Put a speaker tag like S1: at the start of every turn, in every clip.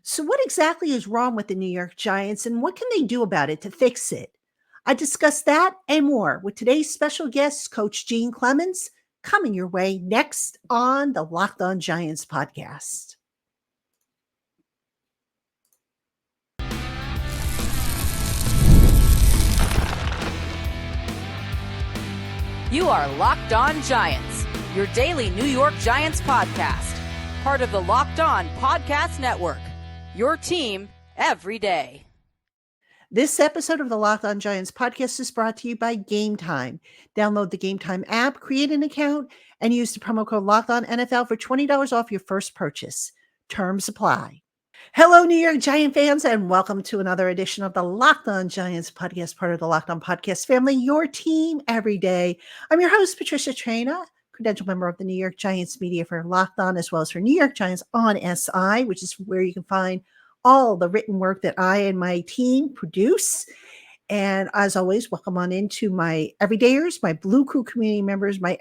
S1: So, what exactly is wrong with the New York Giants and what can they do about it to fix it? I discuss that and more with today's special guest, Coach Gene Clemons, coming your way next on the Locked On Giants podcast.
S2: You are Locked On Giants, your daily New York Giants podcast, part of the Locked On Podcast Network, your team every day.
S1: This episode of the Locked On Giants podcast is brought to you by Game Time. Download the Game Time app, create an account, and use the promo code Locked On NFL for $20 off your first purchase. Terms apply. Hello, New York Giant fans, and welcome to another edition of the Locked On Giants podcast, part of the Locked On Podcast family, your team every day. I'm your host, Patricia Traina, credential member of the New York Giants media for Locked On, as well as for New York Giants on SI, which is where you can find all the written work that I and my team produce. And as always, welcome on into my everydayers, my Blue Crew community members, my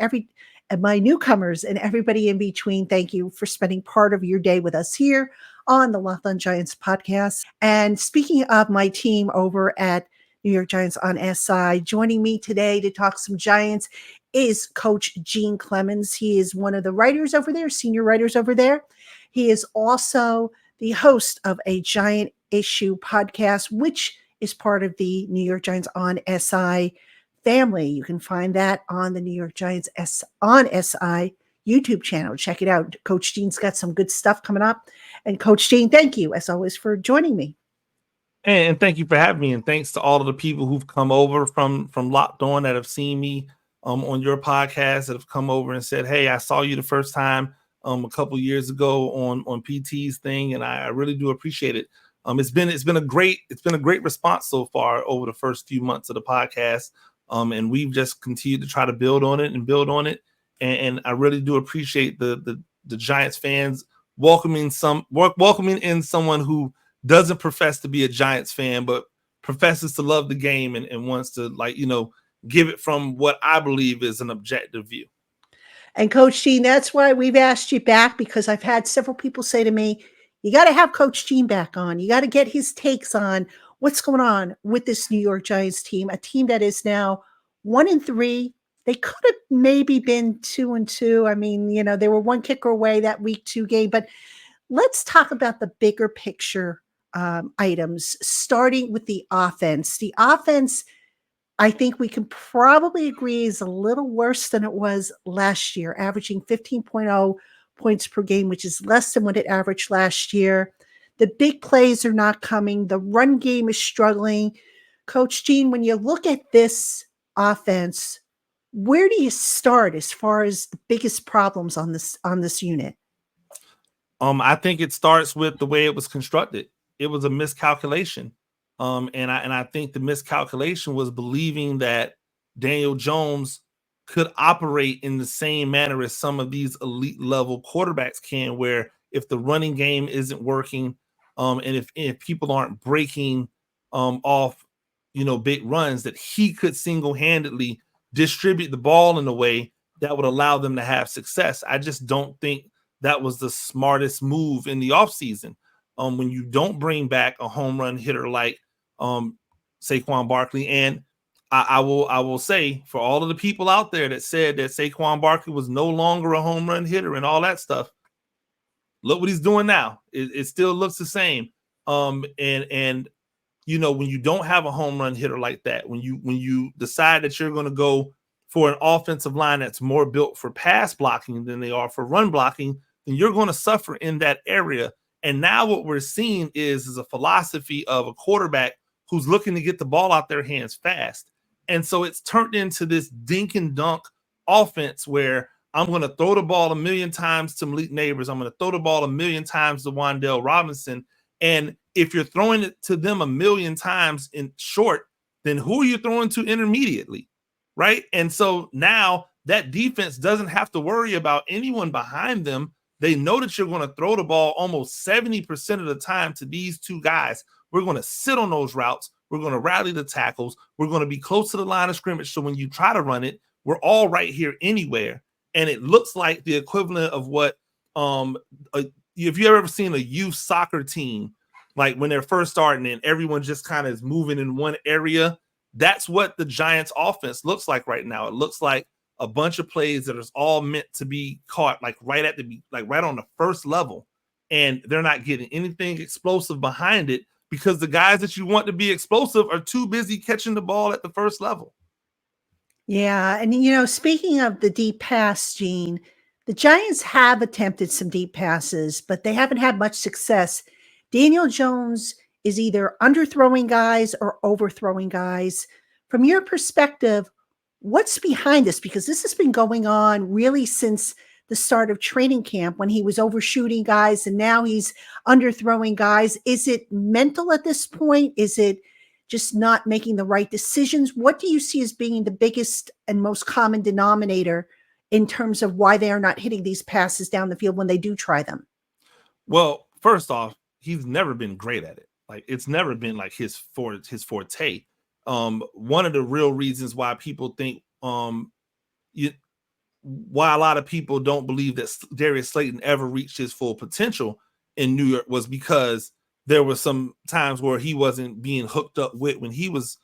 S1: newcomers, and everybody in between. Thank you for spending part of your day with us here on the Locked On Giants podcast. And speaking of my team over at New York Giants on SI, joining me today to talk some Giants is Coach Gene Clemons. He is one of the writers over there, senior writers over there. He is also the host of a Giant Issue podcast, which is part of the New York Giants on SI family. You can find that on the New York Giants on SI YouTube channel. Check it out. Coach Gene's got some good stuff coming up. And Coach Gene, thank you, as always, for joining me.
S3: And thank you for having me. And thanks to all of the people who've come over from Locked On that have seen me on your podcast, that have come over and said, hey, I saw you the first time a couple years ago on PT's thing, and I really do appreciate it. It's been a great response so far over the first few months of the podcast, and we've just continued to try to build on it. And I really do appreciate the Giants fans welcoming in someone who doesn't profess to be a Giants fan, but professes to love the game and wants to give it from what I believe is an objective view.
S1: And Coach Gene, that's why we've asked you back, because I've had several people say to me, you got to have Coach Gene back on. You got to get his takes on what's going on with this New York Giants team, a team that is now 1-3. They could have maybe been 2-2. I mean, they were one kicker away that week 2 game, but let's talk about the bigger picture items, starting with the offense. The offense, I think we can probably agree, is a little worse than it was last year, averaging 15.0 points per game, which is less than what it averaged last year. The big plays are not coming. The run game is struggling. Coach Gene, when you look at this offense, where do you start as far as the biggest problems on this unit?
S3: I think it starts with the way it was constructed. It was a miscalculation. And I think the miscalculation was believing that Daniel Jones could operate in the same manner as some of these elite level quarterbacks can, where if the running game isn't working, and if people aren't breaking off, big runs, that he could single-handedly distribute the ball in a way that would allow them to have success. I just don't think that was the smartest move in the offseason. When you don't bring back a home run hitter like Saquon Barkley. And I will say, for all of the people out there that said that Saquon Barkley was no longer a home run hitter and all that stuff, look what he's doing now. It still looks the same. And when you don't have a home run hitter like that, when you decide that you're going to go for an offensive line that's more built for pass blocking than they are for run blocking, then you're going to suffer in that area. And now what we're seeing is a philosophy of a quarterback who's looking to get the ball out their hands fast. And so it's turned into this dink and dunk offense where I'm going to throw the ball 1 million times to Malik Nabers. I'm going to throw the ball 1 million times to Wan'Dale Robinson. And if you're throwing it to them 1 million times in short, then who are you throwing to intermediately, right? And so now that defense doesn't have to worry about anyone behind them. They know that you're going to throw the ball almost 70% of the time to these two guys. We're going to sit on those routes. We're going to rally the tackles. We're going to be close to the line of scrimmage. So when you try to run it, we're all right here anywhere. And it looks like the equivalent of what if you ever seen a youth soccer team, like when they're first starting and everyone just kind of is moving in one area, that's what the Giants offense looks like right now. It looks like a bunch of plays that is all meant to be caught like right on the first level, and they're not getting anything explosive behind it because the guys that you want to be explosive are too busy catching the ball at the first level.
S1: Yeah. And, speaking of the deep pass, Gene, the Giants have attempted some deep passes, but they haven't had much success. Daniel Jones is either underthrowing guys or overthrowing guys. From your perspective, what's behind this? Because this has been going on really since the start of training camp when he was overshooting guys and now he's underthrowing guys. Is it mental at this point? Is it just not making the right decisions? What do you see as being the biggest and most common denominator in terms of why they are not hitting these passes down the field when they do try them?
S3: Well, first off, he's never been great at it. Like, it's never been like his forte. One of the real reasons why people think why a lot of people don't believe that Darius Slayton ever reached his full potential in New York was because there were some times where he wasn't being hooked up with when he was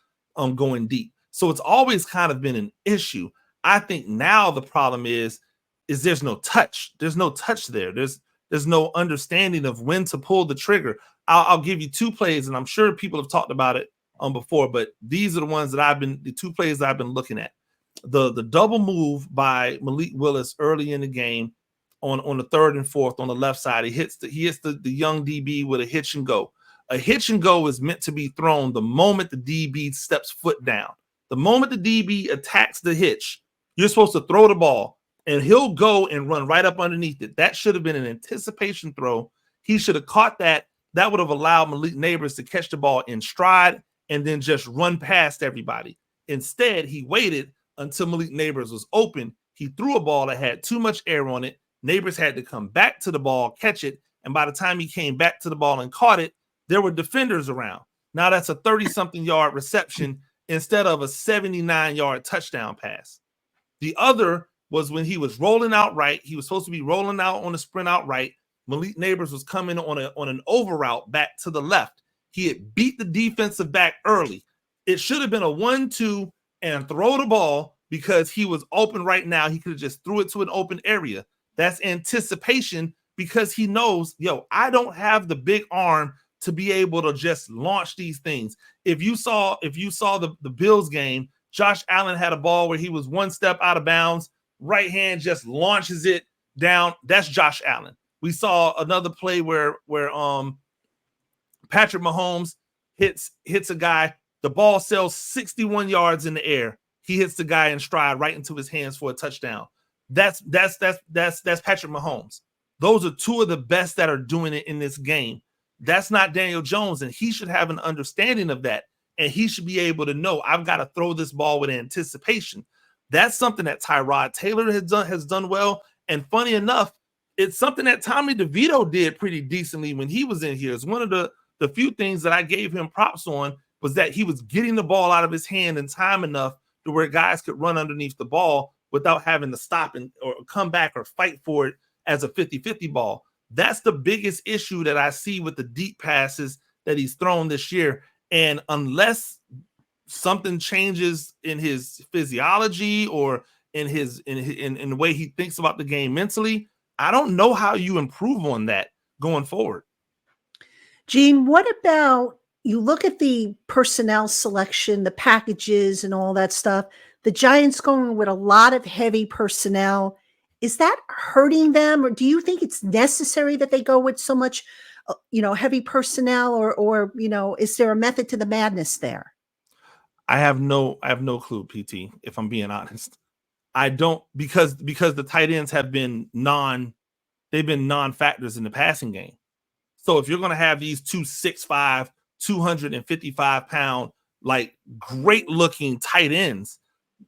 S3: going deep. So it's always kind of been an issue. I think now the problem is there's no touch. There's no touch there. There's no understanding of when to pull the trigger. I'll give you two plays, and I'm sure people have talked about it before, but these are the two plays that I've been looking at. The double move by Malik Willis early in the game on the 3rd and 4th on the left side. He hits the young DB with a hitch and go. A hitch and go is meant to be thrown the moment the DB steps foot down. The moment the DB attacks the hitch, you're supposed to throw the ball, and he'll go and run right up underneath it. That should have been an anticipation throw. He should have caught that. That would have allowed Malik Nabers to catch the ball in stride and then just run past everybody. Instead, he waited until Malik Nabers was open. He threw a ball that had too much air on it. Nabers had to come back to the ball, catch it, and by the time he came back to the ball and caught it, there were defenders around. Now that's a 30-something yard reception instead of a 79-yard touchdown pass. The other was when he was rolling out right. He was supposed to be rolling out on a sprint out right. Malik Nabers was coming on an over route back to the left. He had beat the defensive back early. It should have been a 1-2 and throw the ball because he was open right now. He could have just threw it to an open area. That's anticipation because he knows, I don't have the big arm to be able to just launch these things. If you saw the Bills game, Josh Allen had a ball where he was one step out of bounds, right hand just launches it down. That's Josh Allen. We saw another play where Patrick Mahomes hits a guy. The ball sails 61 yards in the air. He hits the guy in stride right into his hands for a touchdown. That's Patrick Mahomes. Those are two of the best that are doing it in this game. That's not Daniel Jones, and he should have an understanding of that. And he should be able to know, I've got to throw this ball with anticipation. That's something that Tyrod Taylor has done well. And funny enough, it's something that Tommy DeVito did pretty decently when he was in here. It's one of the few things that I gave him props on was that he was getting the ball out of his hand in time enough to where guys could run underneath the ball without having to stop or come back or fight for it as a 50-50 ball. That's the biggest issue that I see with the deep passes that he's thrown this year. And unless something changes in his physiology or in the way he thinks about the game mentally, I don't know how you improve on that going forward.
S1: Gene, what about you look at the personnel selection, the packages and all that stuff, the Giants going with a lot of heavy personnel. Is that hurting them, or do you think it's necessary that they go with so much, heavy personnel, or is there a method to the madness there?
S3: I have no clue, PT, if I'm being honest. I don't, because the tight ends have been non-factors in the passing game. So if you're going to have these 265, 255-pound, like great looking tight ends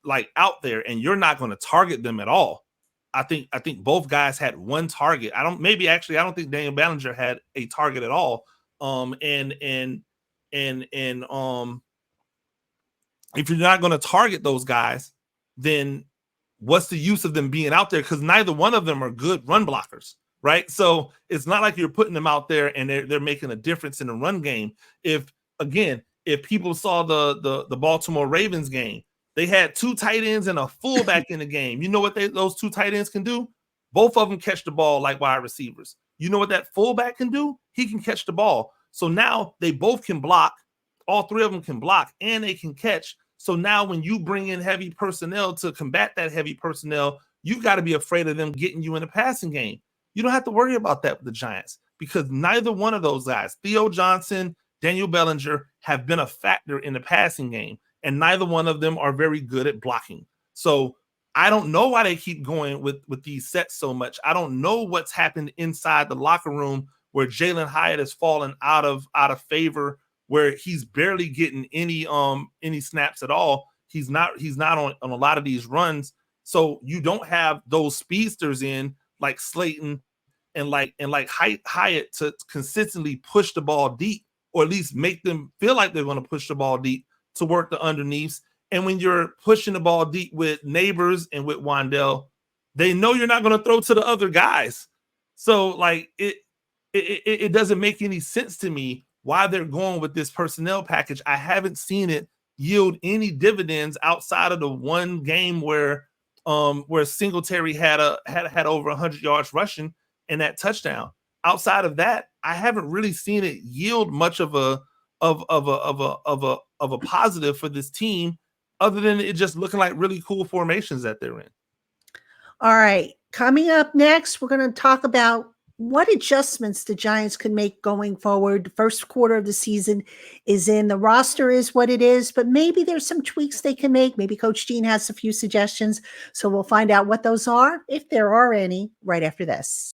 S3: like out there, and you're not going to target them at all. I think both guys had one target. I don't think Daniel Bellinger had a target at all. And if you're not going to target those guys, then what's the use of them being out there? Because neither one of them are good run blockers. right? So it's not like you're putting them out there and they're making a difference in the run game. If people saw the Baltimore Ravens game, they had 2 tight ends and a fullback in the game. You know what those 2 tight ends can do? Both of them catch the ball like wide receivers. You know what that fullback can do? He can catch the ball. So now they both can block. All 3 of them can block and they can catch. So now when you bring in heavy personnel to combat that heavy personnel, you've got to be afraid of them getting you in a passing game. You don't have to worry about that with the Giants because neither one of those guys, Theo Johnson, Daniel Bellinger, have been a factor in the passing game, and neither one of them are very good at blocking. So I don't know why they keep going with these sets so much. I don't know what's happened inside the locker room where Jalen Hyatt has fallen out of favor, where he's barely getting any snaps at all. He's not on a lot of these runs. So you don't have those speedsters in like Slayton and like Hyatt to consistently push the ball deep, or at least make them feel like they're going to push the ball deep to work the underneaths. And when you're pushing the ball deep with Nabers and with Wan'Dale, they know you're not going to throw to the other guys. So like it doesn't make any sense to me why they're going with this personnel package. I haven't seen it yield any dividends outside of the one game where Singletary had over 100 yards rushing and that touchdown. Outside of that, I haven't really seen it yield much of a positive for this team, other than it just looking like really cool formations that they're in.
S1: All right. Coming up next, we're going to talk about what adjustments the Giants can make going forward. The first quarter of the season is in. The roster is what it is, but maybe there's some tweaks they can make. Maybe Coach Gene has a few suggestions. So we'll find out what those are, if there are any, right after this.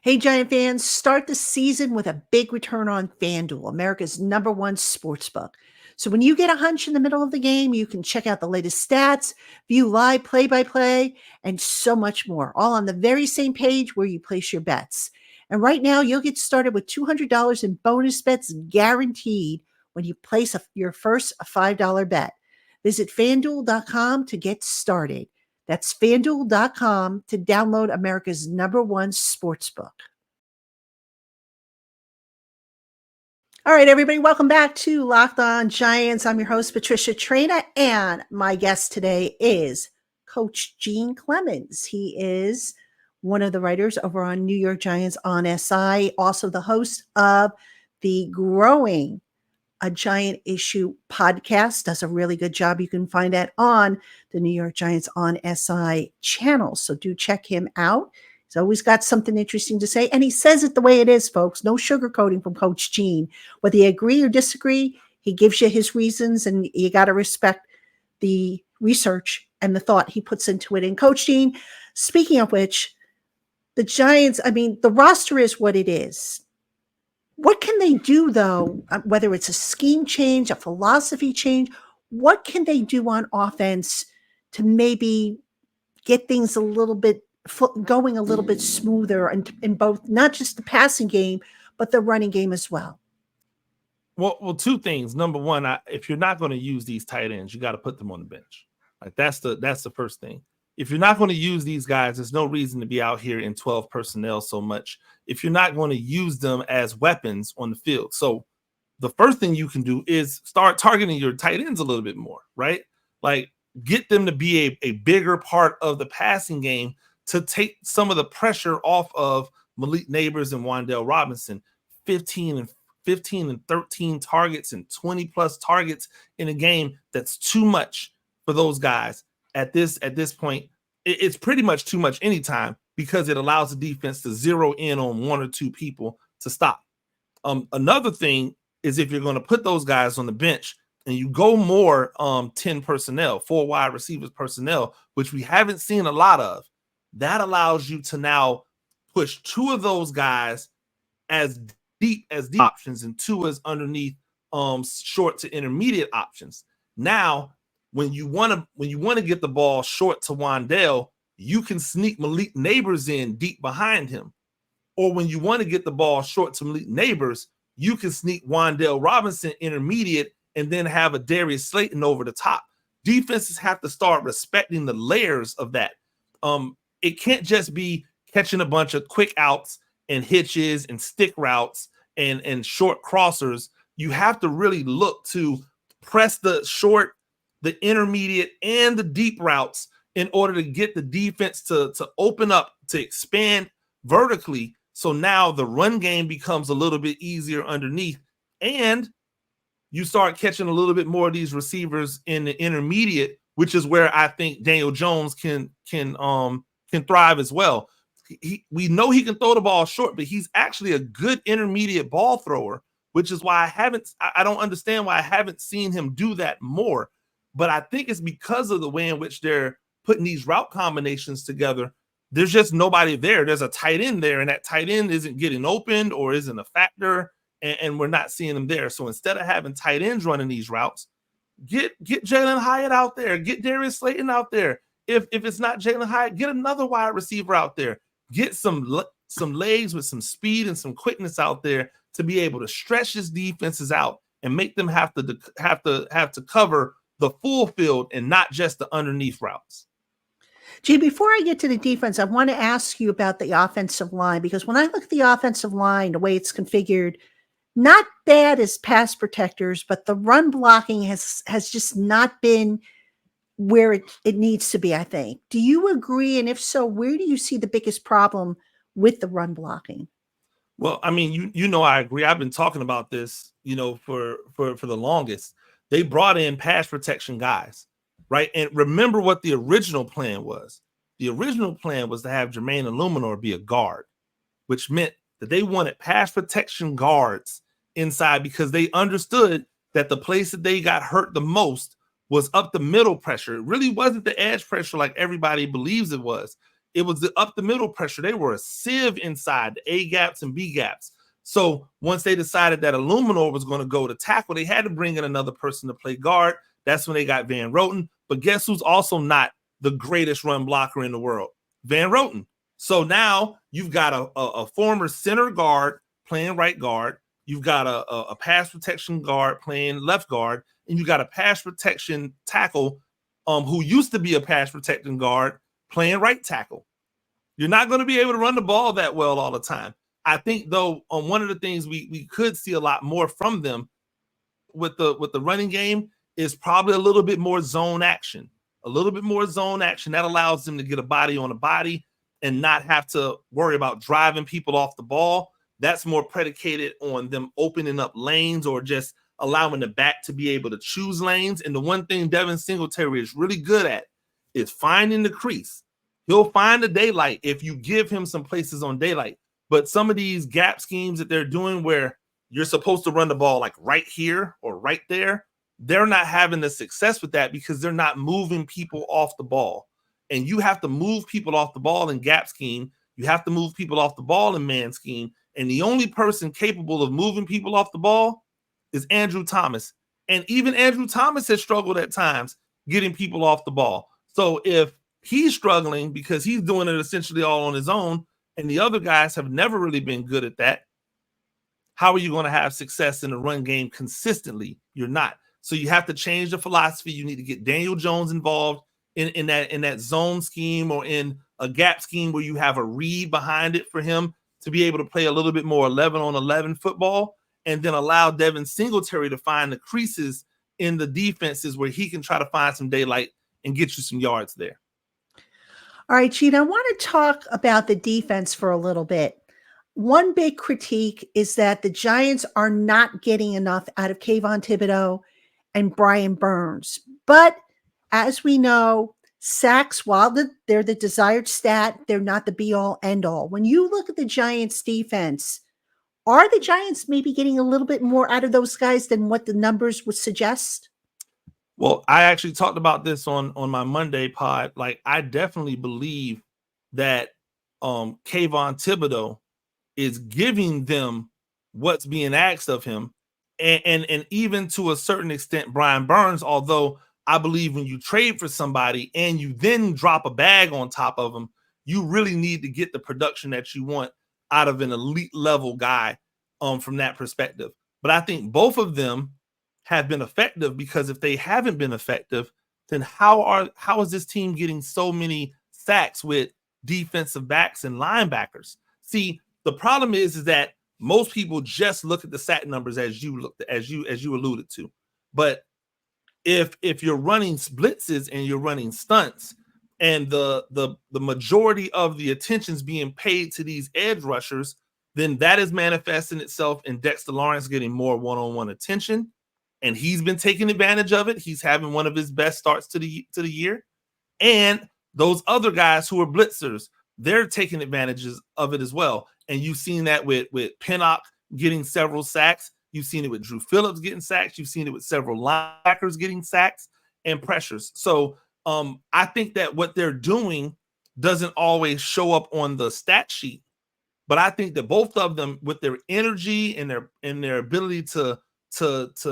S1: Hey, Giant fans, start the season with a big return on FanDuel, America's #1 sportsbook. So when you get a hunch in the middle of the game, you can check out the latest stats, view live play-by-play, and so much more, all on the very same page where you place your bets. And right now, you'll get started with $200 in bonus bets guaranteed when you place your first $5 bet. Visit FanDuel.com to get started. That's FanDuel.com to download America's #1 sportsbook. All right, everybody, welcome back to Locked On Giants. I'm your host, Patricia Traina, and my guest today is Coach Gene Clemons. He is one of the writers over on New York Giants on SI, also the host of the growing A Giant Issue podcast. Does a really good job. You can find that on the New York Giants on SI channel. So do check him out. He's always got something interesting to say. And he says it the way it is, folks. No sugarcoating from Coach Gene. Whether you agree or disagree, he gives you his reasons, and you got to respect the research and the thought he puts into it. And Coach Gene, speaking of which, the Giants, the roster is what it is. What can they do, though, whether it's a scheme change, a philosophy change? What can they do on offense to maybe get things a little bit going a little bit smoother in both, not just the passing game, but the running game as well?
S3: Well, 2 things. Number one, if you're not going to use these tight ends, you got to put them on the bench. Like that's the first thing. If you're not going to use these guys, there's no reason to be out here in 12 personnel so much if you're not going to use them as weapons on the field. So the first thing you can do is start targeting your tight ends a little bit more, right? Like get them to be a bigger part of the passing game to take some of the pressure off of Malik Nabers and Wan'Dale Robinson. 15 and 13 targets and 20 plus targets in a game. That's too much for those guys. At this point, it's pretty much too much anytime because it allows the defense to zero in on 1 or 2 people to stop. Another thing is if you're going to put those guys on the bench and you go more 10 personnel, 4 wide receivers personnel, which we haven't seen a lot of, that allows you to now push 2 of those guys as deep options and 2 as underneath short to intermediate options. Now, when you want to get the ball short to Wan'Dale, you can sneak Malik Nabers in deep behind him. Or when you want to get the ball short to Malik Nabers, you can sneak Wan'Dale Robinson intermediate and then have a Darius Slayton over the top. Defenses have to start respecting the layers of that. it can't just be catching a bunch of quick outs and hitches and stick routes and short crossers. You have to really look to press the short, the intermediate, and the deep routes in order to get the defense to open up, to expand vertically. So now the run game becomes a little bit easier underneath, and you start catching a little bit more of these receivers in the intermediate, which is where I think Daniel Jones can thrive as well. We know he can throw the ball short, but he's actually a good intermediate ball thrower, which is why I don't understand why I haven't seen him do that more. But I think it's because of the way in which they're putting these route combinations together. There's just nobody there. There's a tight end there, and that tight end isn't getting opened or isn't a factor, and we're not seeing them there. So instead of having tight ends running these routes, get Jalen Hyatt out there, get Darius Slayton out there. If it's not Jalen Hyatt, get another wide receiver out there. Get some legs with some speed and some quickness out there to be able to stretch his defenses out and make them have to cover the full field and not just the underneath routes.
S1: Gee, before I get to the defense, I want to ask you about the offensive line, because when I look at the offensive line, the way it's configured, not bad as pass protectors, but the run blocking has just not been where it needs to be, I think. Do you agree? And if so, where do you see the biggest problem with the run blocking?
S3: Well, I mean, I agree. I've been talking about this, for the longest. They brought in pass protection guys, right? And remember what the original plan was. The original plan was to have Jermaine Illuminor be a guard, which meant that they wanted pass protection guards inside because they understood that the place that they got hurt the most was up the middle pressure. It really wasn't the edge pressure like everybody believes it was. It was the up the middle pressure. They were a sieve inside the A gaps and B gaps. So once they decided that Illuminor was going to go to tackle, they had to bring in another person to play guard. That's when they got Van Roten. But guess who's also not the greatest run blocker in the world? Van Roten. So now you've got a former center guard playing right guard. You've got a pass protection guard playing left guard. And you got a pass protection tackle who used to be a pass protecting guard playing right tackle. You're not going to be able to run the ball that well all the time. I think, though, on one of the things we could see a lot more from them with the running game is probably a little bit more zone action. A little bit more zone action that allows them to get a body on a body and not have to worry about driving people off the ball. That's more predicated on them opening up lanes or just allowing the back to be able to choose lanes. And the one thing Devin Singletary is really good at is finding the crease. He'll find the daylight if you give him some places on daylight. But some of these gap schemes that they're doing where you're supposed to run the ball like right here or right there, they're not having the success with that because they're not moving people off the ball. And you have to move people off the ball in gap scheme. You have to move people off the ball in man scheme. And the only person capable of moving people off the ball is Andrew Thomas. And even Andrew Thomas has struggled at times getting people off the ball. So if he's struggling because he's doing it essentially all on his own, and the other guys have never really been good at that, how are you going to have success in the run game consistently? You're not. So you have to change the philosophy. You need to get Daniel Jones involved in that zone scheme or in a gap scheme where you have a read behind it for him to be able to play a little bit more 11-on-11 football, and then allow Devin Singletary to find the creases in the defenses where he can try to find some daylight and get you some yards there.
S1: All right, Gene, I want to talk about the defense for a little bit. One big critique is that the Giants are not getting enough out of Kayvon Thibodeau and Brian Burns. But as we know, sacks, while they're the desired stat, they're not the be-all, end-all. When you look at the Giants' defense, are the Giants maybe getting a little bit more out of those guys than what the numbers would suggest?
S3: Well, I actually talked about this on my Monday pod. Like, I definitely believe that Kayvon Thibodeau is giving them what's being asked of him. And even to a certain extent, Brian Burns, although I believe when you trade for somebody and you then drop a bag on top of them, you really need to get the production that you want out of an elite level guy from that perspective. But I think both of them have been effective, because if they haven't been effective, then how is this team getting so many sacks with defensive backs and linebackers. See, the problem is that most people just look at the sack numbers as you alluded to. But if you're running blitzes and you're running stunts, and the majority of the attention's being paid to these edge rushers, then that is manifesting itself in Dexter Lawrence getting more one-on-one attention, and he's been taking advantage of it. He's having one of his best starts to the year, and those other guys who are blitzers, they're taking advantages of it as well. And you've seen that with Pinnock getting several sacks. You've seen it with Drew Phillips getting sacks. You've seen it with several linebackers getting sacks and pressures. So I think that what they're doing doesn't always show up on the stat sheet, but I think that both of them, with their energy and their ability to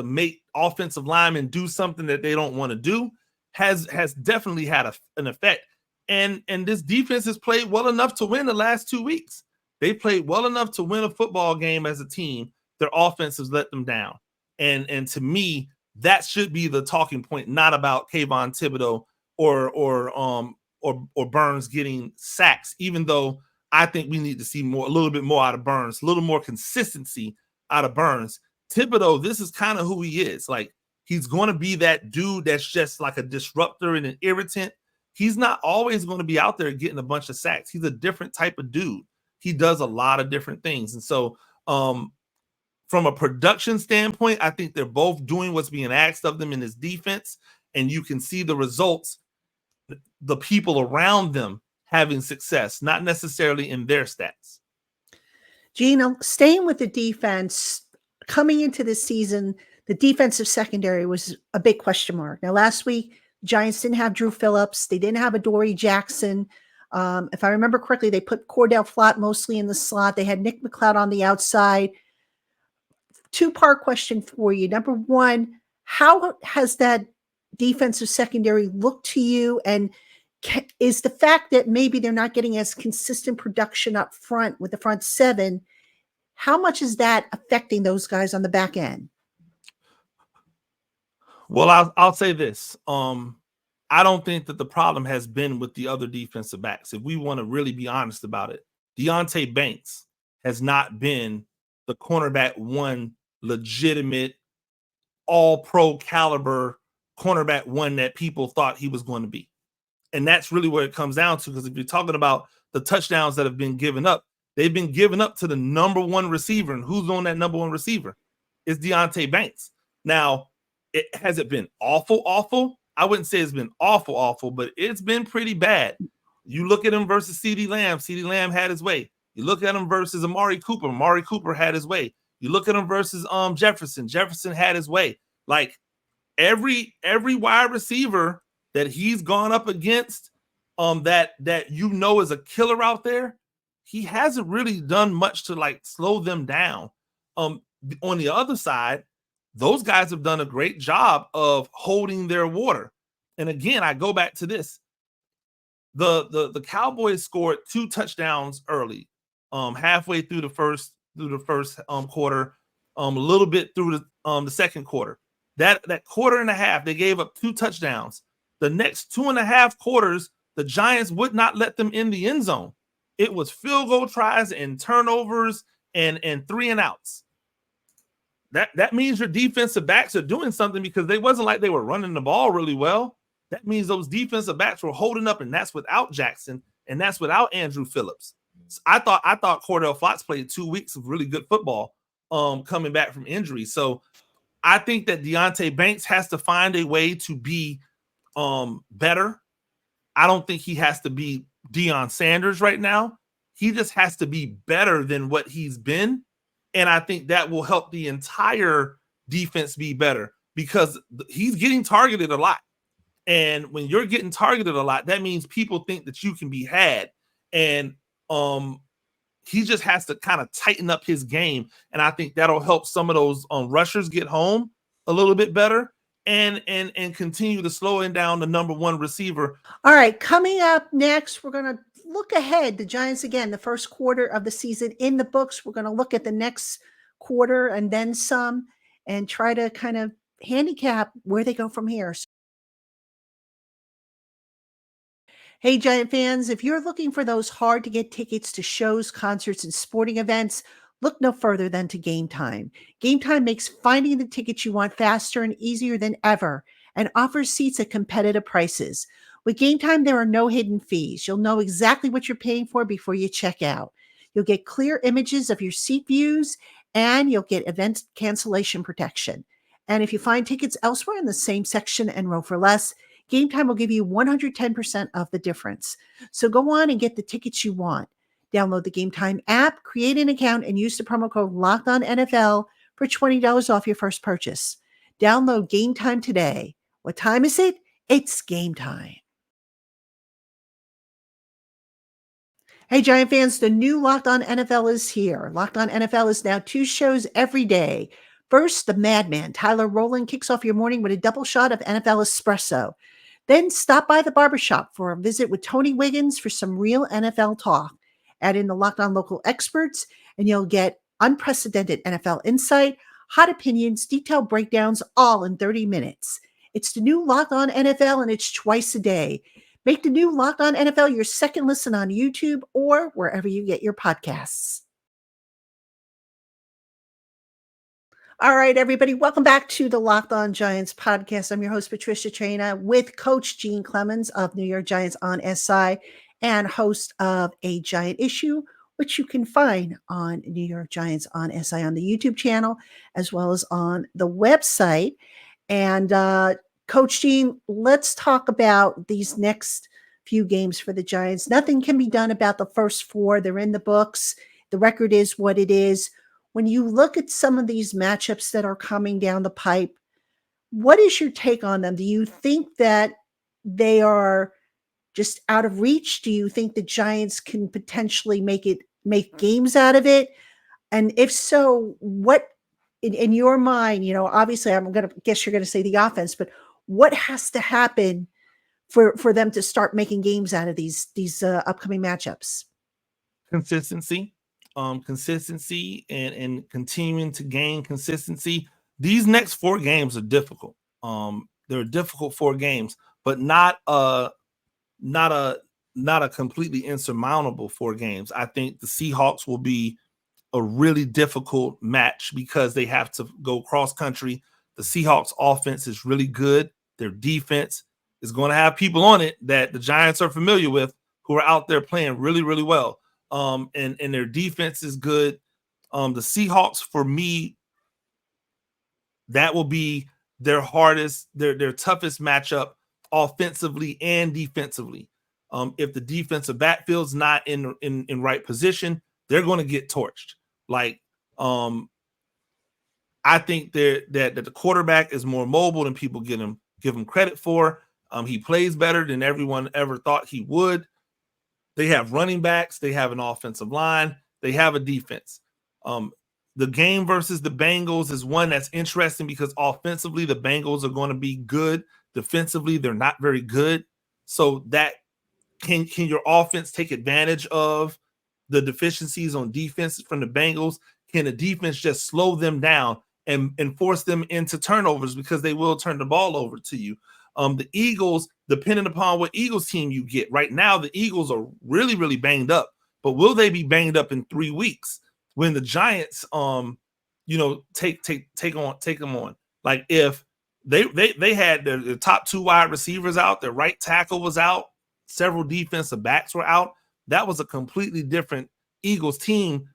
S3: make offensive linemen do something that they don't want to do, has definitely had an effect. And this defense has played well enough to win the last 2 weeks. They played well enough to win a football game as a team. Their offense has let them down. And to me, that should be the talking point, not about Kayvon Thibodeau or Burns getting sacks, even though I think we need to see a little bit more out of Burns, a little more consistency out of Burns. Thibodeau, this is kind of who he is. Like, he's going to be that dude that's just like a disruptor and an irritant. He's not always going to be out there getting a bunch of sacks. He's a different type of dude. He does a lot of different things. And so from a production standpoint, I think they're both doing what's being asked of them in this defense, and you can see the results, the people around them having success, not necessarily in their stats.
S1: Gino, staying with the defense, coming into this season, the defensive secondary was a big question mark. Now, last week, the Giants didn't have Drew Phillips. They didn't have Adoree Jackson. If I remember correctly, they put Cordell Flott mostly in the slot. They had Nick McLeod on the outside. Two-part question for you. Number one, how has that defensive secondary looked to you? And is the fact that maybe they're not getting as consistent production up front with the front seven, how much is that affecting those guys on the back end?
S3: Well, I'll say this. I don't think that the problem has been with the other defensive backs. If we want to really be honest about it, Deonte Banks has not been the cornerback one, legitimate, all-pro caliber cornerback one that people thought he was going to be. And that's really where it comes down to, because if you're talking about the touchdowns that have been given up, they've been given up to the number one receiver. And who's on that number one receiver? It's Deonte Banks. Now, has it been awful? I wouldn't say it's been awful, but it's been pretty bad. You look at him versus CeeDee Lamb. CeeDee Lamb had his way. You look at him versus Amari Cooper. Amari Cooper had his way. You look at him versus Jefferson. Jefferson had his way. Like, every wide receiver that he's gone up against, that is a killer out there, he hasn't really done much to like slow them down. On the other side, those guys have done a great job of holding their water. And again, I go back to this. The Cowboys scored 2 touchdowns early, halfway through the first quarter, a little bit through the second quarter. That quarter and a half, they gave up 2 touchdowns. The next 2.5 quarters, the Giants would not let them in the end zone. It was field goal tries and turnovers and 3 and outs. That means your defensive backs are doing something, because they wasn't like they were running the ball really well. That means those defensive backs were holding up, and that's without Jackson, and that's without Andrew Phillips. So I thought Cordell Flott played 2 weeks of really good football coming back from injury. So I think that Deonte Banks has to find a way to be better. I don't think he has to be Deion Sanders right now. He just has to be better than what he's been. And I think that will help the entire defense be better, because he's getting targeted a lot. And when you're getting targeted a lot, that means people think that you can be had. And he just has to kind of tighten up his game. And I think that'll help some of those rushers get home a little bit better and continue to slow down the number one receiver.
S1: All right, coming up next, we're going to look ahead. The Giants, again, the first quarter of the season in the books. We're going to look at the next quarter and then some, and try to kind of handicap where they go from here. Hey, Giant fans, if you're looking for those hard to get tickets to shows, concerts, and sporting events, look no further than to Game Time. Game Time makes finding the tickets you want faster and easier than ever and offers seats at competitive prices. With Game Time, there are no hidden fees. You'll know exactly what you're paying for before you check out. You'll get clear images of your seat views and you'll get event cancellation protection. And if you find tickets elsewhere in the same section and row for less, Game Time will give you 110% of the difference. So go on and get the tickets you want. Download the Game Time app, create an account, and use the promo code LOCKEDONNFL for $20 off your first purchase. Download Game Time today. What time is it? It's game time. Hey, Giant fans, the new Locked On NFL is here. Locked On NFL is now 2 shows every day. First, the madman, Tyler Rowland, kicks off your morning with a double shot of NFL espresso. Then stop by the barbershop for a visit with Tony Wiggins for some real NFL talk. Add in the Locked On local experts, and you'll get unprecedented NFL insight, hot opinions, detailed breakdowns, all in 30 minutes. It's the new Locked On NFL, and it's twice a day. Make the new Locked On NFL your second listen on YouTube or wherever you get your podcasts. All right, everybody, welcome back to the Locked On Giants podcast. I'm your host, Patricia Traina, with Coach Gene Clemons of New York Giants on SI and host of A Giant Issue, which you can find on New York Giants on SI on the YouTube channel, as well as on the website. And Coach Gene, let's talk about these next few games for the Giants. Nothing can be done about the first 4. They're in the books. The record is what it is. When you look at some of these matchups that are coming down the pipe, what is your take on them? Do you think that they are just out of reach? Do you think the Giants can potentially make games out of it? And if so, what in your mind, obviously I'm going to guess you're going to say the offense, but what has to happen for them to start making games out of these upcoming matchups?
S3: Consistency. Consistency and continuing to gain consistency. These next 4 games are difficult. They're difficult 4 games, but not a completely insurmountable 4 games. I think the Seahawks will be a really difficult match because they have to go cross country. The Seahawks offense is really good. Their defense is going to have people on it that the Giants are familiar with who are out there playing really, really well. And their defense is good. The Seahawks, for me, that will be their hardest, their toughest matchup offensively and defensively. If the defensive backfield's not in right position, they're going to get torched. I think that the quarterback is more mobile than people give him credit for. He plays better than everyone ever thought he would. They have running backs. They have an offensive line. They have a defense. The game versus the Bengals is one that's interesting because offensively, the Bengals are going to be good. Defensively, they're not very good. So that can your offense take advantage of the deficiencies on defense from the Bengals? Can the defense just slow them down and force them into turnovers because they will turn the ball over to you? The Eagles, depending upon what Eagles team you get. Right now, the Eagles are really, really banged up. But will they be banged up in 3 weeks when the Giants, take them on? Like if they had their top 2 wide receivers out, their right tackle was out, several defensive backs were out. That was a completely different Eagles team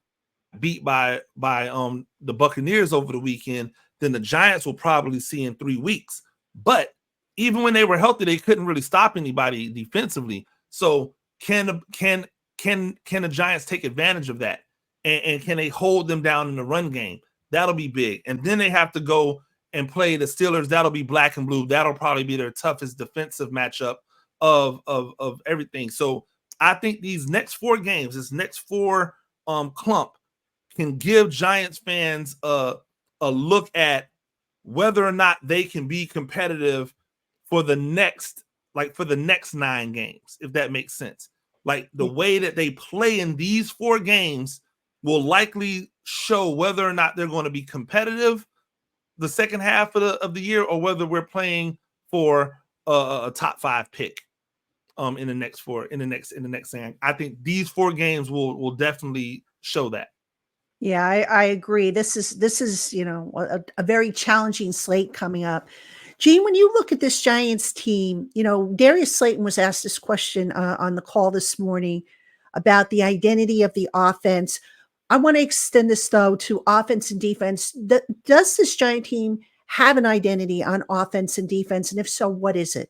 S3: beat by the Buccaneers over the weekend than the Giants will probably see in 3 weeks. But even when they were healthy, they couldn't really stop anybody defensively. So can the Giants take advantage of that? And can they hold them down in the run game? That'll be big. And then they have to go and play the Steelers. That'll be black and blue. That'll probably be their toughest defensive matchup of everything. So I think these next 4 games, this next 4 clump can give Giants fans a look at whether or not they can be competitive for the next 9 games, if that makes sense. Like the way that they play in these 4 games will likely show whether or not they're going to be competitive the second half of the year or whether we're playing for a top 5 pick. in the next game. I think these 4 games will definitely show that.
S1: Yeah, I agree. This is a very challenging slate coming up. Gene, when you look at this Giants team, Darius Slayton was asked this question on the call this morning about the identity of the offense. I want to extend this though to offense and defense. Does this Giant team have an identity on offense and defense? And if so, what is it?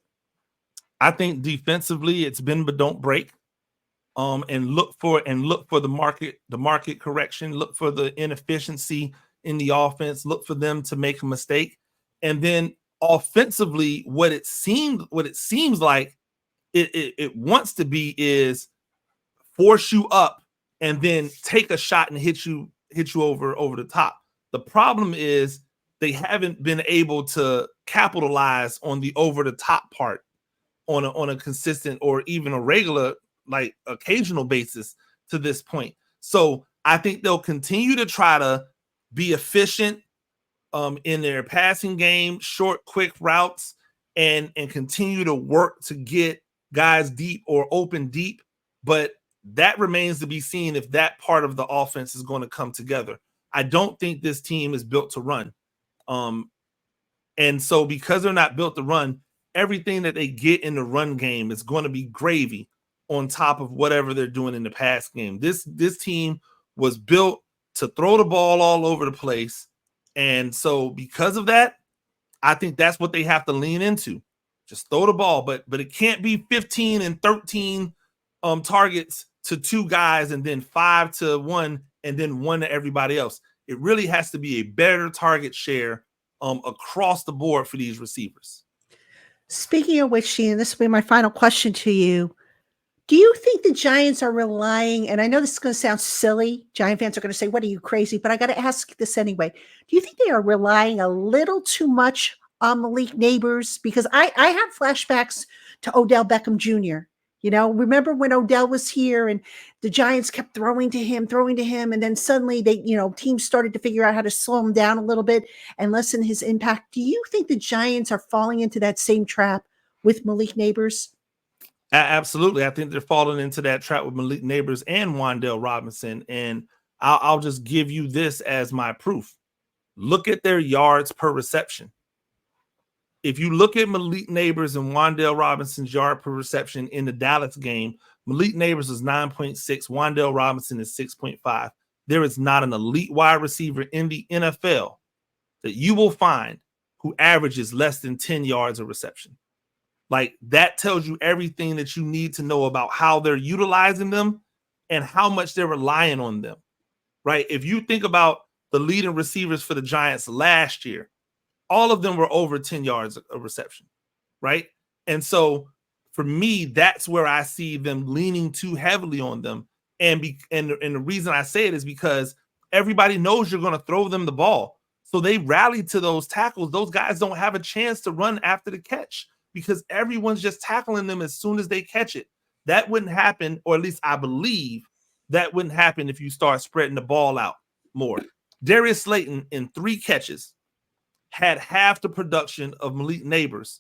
S3: I think defensively it's bend but don't break. And look for the market correction, look for the inefficiency in the offense, look for them to make a mistake. And then offensively, what it seems like it wants to be is force you up and then take a shot and hit you over the top. The problem is they haven't been able to capitalize on the over the top part on a consistent or even a regular, like occasional basis to this point. So I think they'll continue to try to be efficient in their passing game, short, quick routes, and continue to work to get guys deep or open deep. But that remains to be seen if that part of the offense is going to come together. I don't think this team is built to run. And so because they're not built to run, everything that they get in the run game is going to be gravy on top of whatever they're doing in the pass game. This team was built to throw the ball all over the place. And so because of that, I think that's what they have to lean into. Just throw the ball, but it can't be 15 and 13 targets to 2 guys and then 5 to 1 and then 1 to everybody else. It really has to be a better target share across the board for these receivers. Speaking
S1: of which, Sheehan, this will be my final question to you. Do you think the Giants are relying, and I know this is going to sound silly, Giant fans are going to say, what are you, crazy? But I got to ask this anyway. Do you think they are relying a little too much on Malik Nabers? Because I have flashbacks to Odell Beckham Jr. Remember when Odell was here and the Giants kept throwing to him, and then suddenly they, teams started to figure out how to slow him down a little bit and lessen his impact. Do you think the Giants are falling into that same trap with Malik Nabers?
S3: Absolutely. I think they're falling into that trap with Malik Nabers and Wan'Dale Robinson. And I'll just give you this as my proof. Look at their yards per reception. If you look at Malik Nabers and Wan'Dale Robinson's yard per reception in the Dallas game, Malik Nabers is 9.6. Wan'Dale Robinson is 6.5. There is not an elite wide receiver in the NFL that you will find who averages less than 10 yards of reception. Like, that tells you everything that you need to know about how they're utilizing them and how much they're relying on them, right? If you think about the leading receivers for the Giants last year, all of them were over 10 yards of reception, right? And so for me, that's where I see them leaning too heavily on them. And the reason I say it is because everybody knows you're going to throw them the ball. So they rally to those tackles. Those guys don't have a chance to run after the catch because everyone's just tackling them as soon as they catch it. That wouldn't happen, or at least I believe that wouldn't happen if you start spreading the ball out more. Darius Slayton in 3 catches had half the production of Malik Nabers.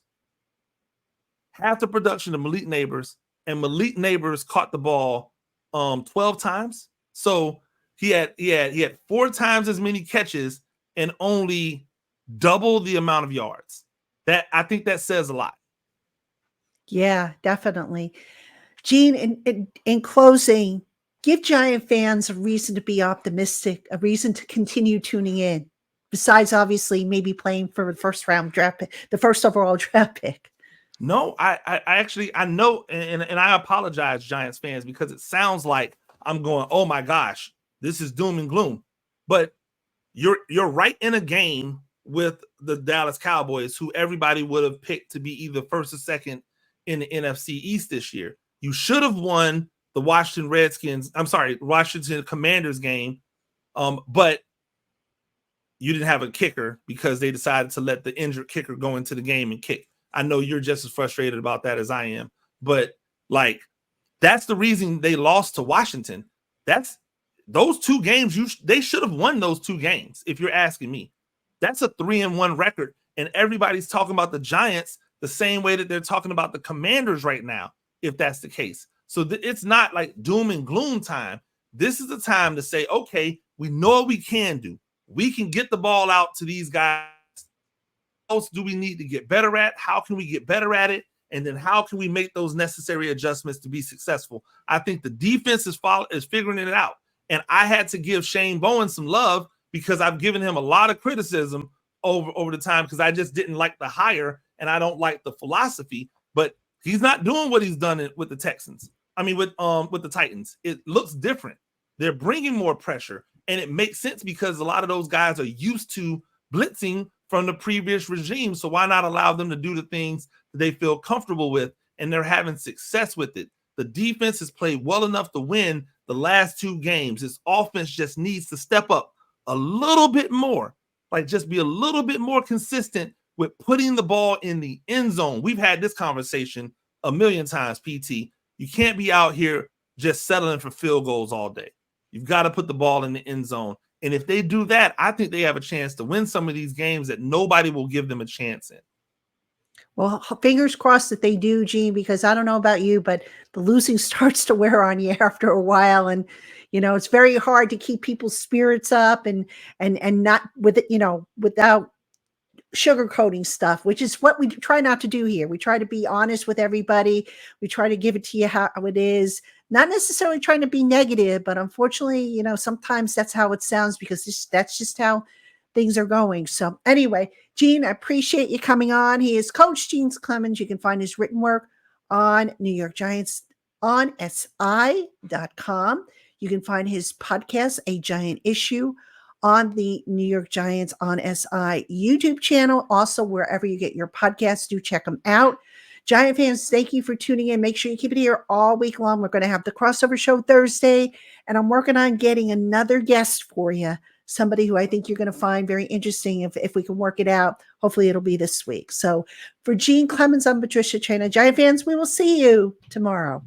S3: Half the production of Malik Nabers, and Malik Nabers caught the ball 12 times. So he had 4 times as many catches and only double the amount of yards. That, I think that says a lot.
S1: Yeah, definitely. Gene, in closing, give Giant fans a reason to be optimistic, a reason to continue tuning in, besides obviously maybe playing for the first round draft pick, the first overall draft pick.
S3: No, I actually, I know, and I apologize, Giants fans, because it sounds like I'm going, oh my gosh, this is doom and gloom. But you're right in a game with the Dallas Cowboys, who everybody would have picked to be either first or second in the NFC East this year. You should have won the Washington Commanders game, but you didn't have a kicker because they decided to let the injured kicker go into the game and kick. I know you're just as frustrated about that as I am, but like, that's the reason they lost to Washington. That's those 2 games. They should have won those 2 games. If you're asking me, that's a 3-1 record. And everybody's talking about the Giants the same way that they're talking about the Commanders right now. if that's the case. So it's not like doom and gloom time. This is the time to say, okay, we know what we can do. We can get the ball out to these guys. What else do we need to get better at? How can we get better at it? And then how can we make those necessary adjustments to be successful? I think the defense is figuring it out. And I had to give Shane Bowen some love because I've given him a lot of criticism over the time because I just didn't like the hire and I don't like the philosophy. But he's not doing what he's done with the Texans. I mean, with the Titans. It looks different. They're bringing more pressure. And it makes sense because a lot of those guys are used to blitzing from the previous regime. So why not allow them to do the things that they feel comfortable with? And they're having success with it. The defense has played well enough to win the last 2 games. This offense just needs to step up a little bit more, like just be a little bit more consistent with putting the ball in the end zone. We've had this conversation a million times, PT. You can't be out here just settling for field goals all day. You've got to put the ball in the end zone. And if they do that, I think they have a chance to win some of these games that nobody will give them a chance in.
S1: Well, fingers crossed that they do, Gene, because I don't know about you, but the losing starts to wear on you after a while. And, it's very hard to keep people's spirits up and not with it, without sugarcoating stuff, which is what we try not to do here. We try to be honest with everybody. We try to give it to you how it is, not necessarily trying to be negative, but unfortunately, sometimes that's how it sounds because that's just how things are going. So anyway, Gene, I appreciate you coming on. He is Coach Gene Clemons. You can find his written work on New York Giants on SI.com. You can find his podcast, A Giant Issue, on the New York Giants on SI YouTube channel. Also, wherever you get your podcasts, do check them out. Giant fans, thank you for tuning in. Make sure you keep it here all week long. We're going to have the crossover show Thursday, and I'm working on getting another guest for you, somebody who I think you're going to find very interesting if we can work it out. Hopefully it'll be this week. So for Gene Clemons, I'm Patricia Traina. Giant fans, we will see you tomorrow.